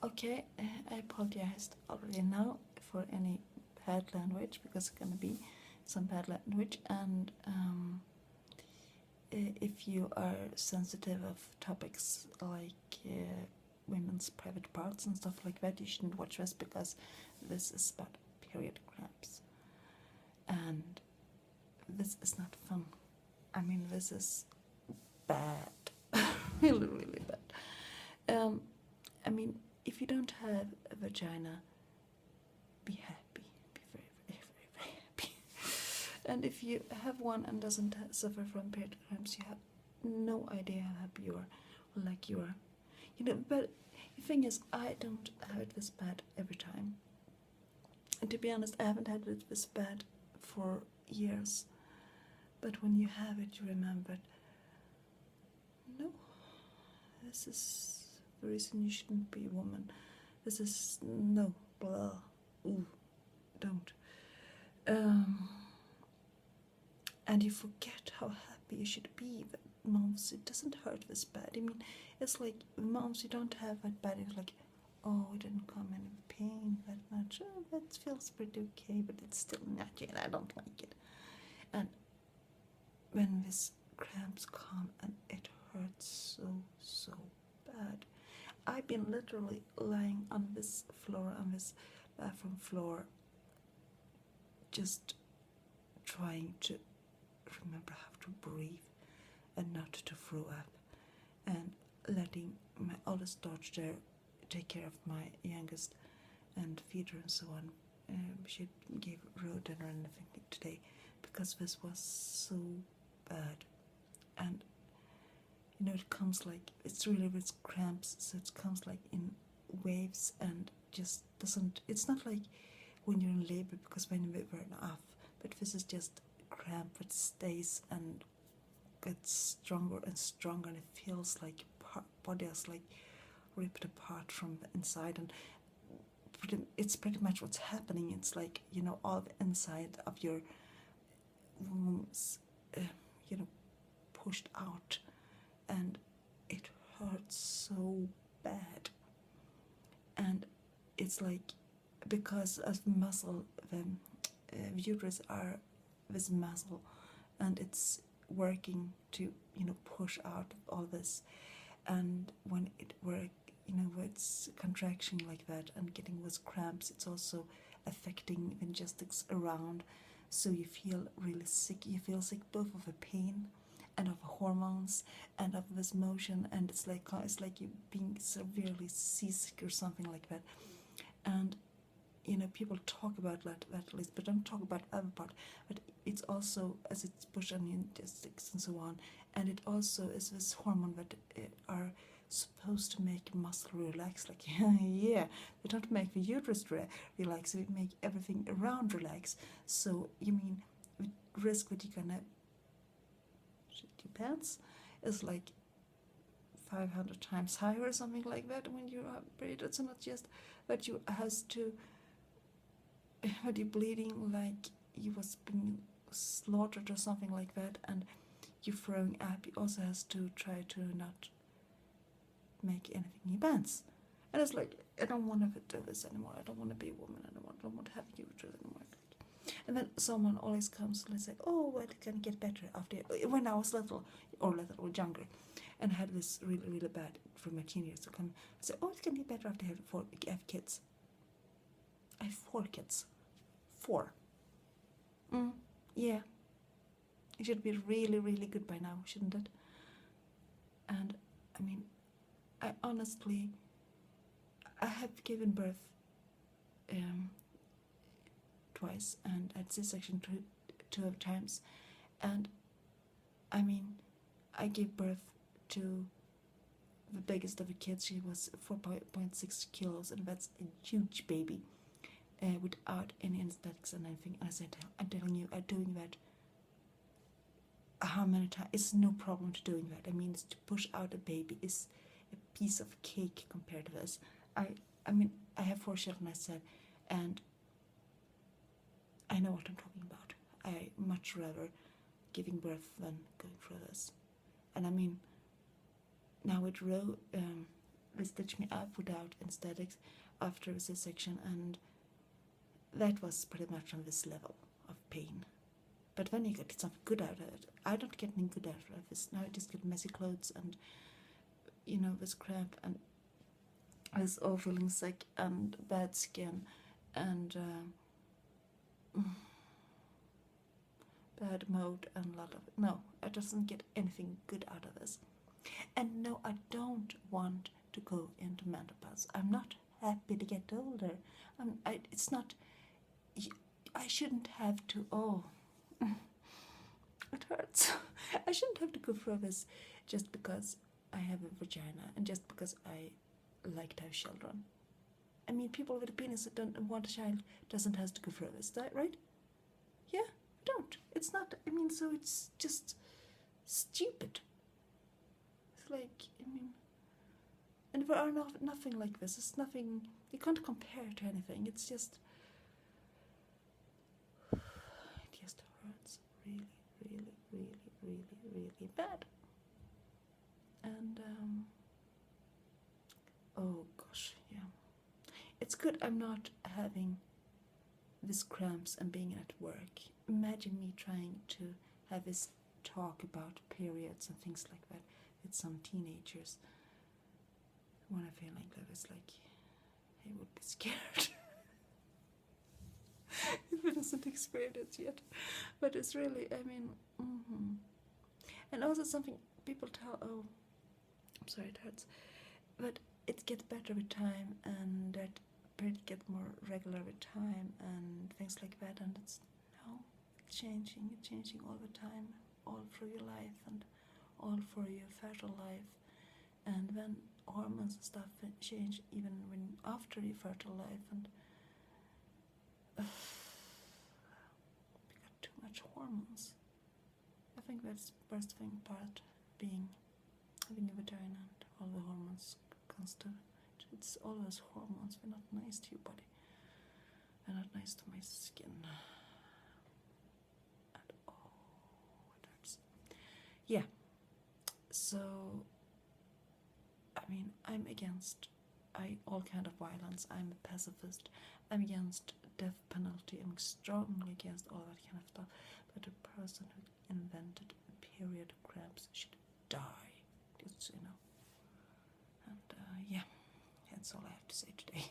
Okay, I apologized already now for any bad language because it's gonna be some bad language, and if you are sensitive of topics like women's private parts and stuff like that, you shouldn't watch this because this is about period cramps, and this is not fun. I mean, this is bad, really, really bad. I mean, if you don't have a vagina, be happy, be very, very, very, very happy. And if you have one and doesn't suffer from period cramps, you have no idea how happy you are, or like you are. You know, but the thing is, I don't have it this bad every time. And to be honest, I haven't had it this bad for years. But when you have it, you remember, no, this is the reason you shouldn't be a woman. This is, no, blah, ooh, don't. And you forget how happy you should be that months it doesn't hurt this bad. I mean, it's like months you don't have that bad. It's like, oh, it didn't come in pain that much. Oh, that feels pretty okay, but it's still not yet. I don't like it. And when these cramps come and it hurts so bad. I've been literally lying on this floor, on this bathroom floor, just trying to remember how to breathe and not to throw up, and letting my oldest daughter there take care of my youngest and feed her and so on. She gave raw dinner and everything today because this was so bad. And you know, it comes like, it's really with cramps, so it comes like in waves and just doesn't, it's not like when you're in labor, because when you burn off, but this is just cramp that stays and gets stronger and stronger, and it feels like body is like ripped apart from the inside, and it's pretty much what's happening. It's like, you know, all the inside of your wombs, you know, pushed out, and it hurts so bad. And it's like, because of muscle, the uterus are this muscle, and it's working to, you know, push out all this. And when it work, you know, it's contraction like that and getting those cramps, it's also affecting the logistics around. So you feel really sick. You feel sick both of the pain and of hormones and of this motion, and it's like you being severely seasick or something like that. And you know, people talk about that at least, but don't talk about other part. But it's also, as it's pushed on your intestines and so on, and it also is this hormone that are supposed to make muscle relax. Like, yeah, they don't make the uterus relax, they make everything around relax. So you mean the risk that you're gonna shit your pants is like 500 times higher or something like that when you are period. So not just that you has to, but you're bleeding like you was being slaughtered or something like that, and you throwing up. You also has to try to not make anything in your pants. And it's like, I don't want to do this anymore. I don't want to be a woman anymore. I don't want to have a uterus anymore. And then someone always comes and say, oh, well, it can get better after. When I was little or younger, and had this really, really bad for my teen years to come, I say, oh, it can get better after I have kids. I have 4 kids. 4. Yeah. It should be really, really good by now, shouldn't it? And I mean, I honestly, I have given birth twice, and at C-section two times, and I mean, I gave birth to the biggest of the kids. She was 4.6 kilos, and that's a huge baby, without any anesthetics and anything. And I said, I'm telling you, I'm doing that. How many times? It's no problem to doing that. I mean, to push out a baby is a piece of cake compared to this. I mean, I have 4 children, I said, and I know what I'm talking about. I much rather giving birth than going through this. And I mean, now with they stitched me up without anesthetics after a C-section, and that was pretty much on this level of pain. But when you get something good out of it, I don't get anything good out of this. Now I just get messy clothes and, this cramp and this all feeling sick and bad skin and bad mood and a lot of it. No, I doesn't get anything good out of this. And no, I don't want to go into menopause. I'm not happy to get older. It's not. I shouldn't have to. Oh, it hurts. I shouldn't have to go through this just because I have a vagina and just because I like to have children. I mean, people with a penis that don't want a child doesn't have to go through this, right? Yeah, don't. It's not. I mean, so it's just stupid. It's like, and there are nothing like this. It's nothing. You can't compare to anything. It's just. It just hurts really, really, really, really, really bad. And oh gosh, yeah. It's good I'm not having these cramps and being at work. Imagine me trying to have this talk about periods and things like that with some teenagers. When I feel like that, it's like I would be scared. If it hasn't experienced it yet. But it's really, And also something people tell, oh, I'm sorry, it hurts. But it gets better with time, and that period get more regular with time, and things like that. And it's changing all the time, all through your life, and all for your fertile life. And when hormones and stuff change, even when after your fertile life, and we got too much hormones. I think that's the worst thing part, having a vagina and all the hormones constant. It's all those hormones. They're not nice to your body. They're not nice to my skin at all. It hurts. Yeah. So, I'm against all kind of violence. I'm a pacifist. I'm against death penalty. I'm strongly against all that kind of stuff. But the person who invented period cramps should die. Just, And yeah, that's all I have to say today.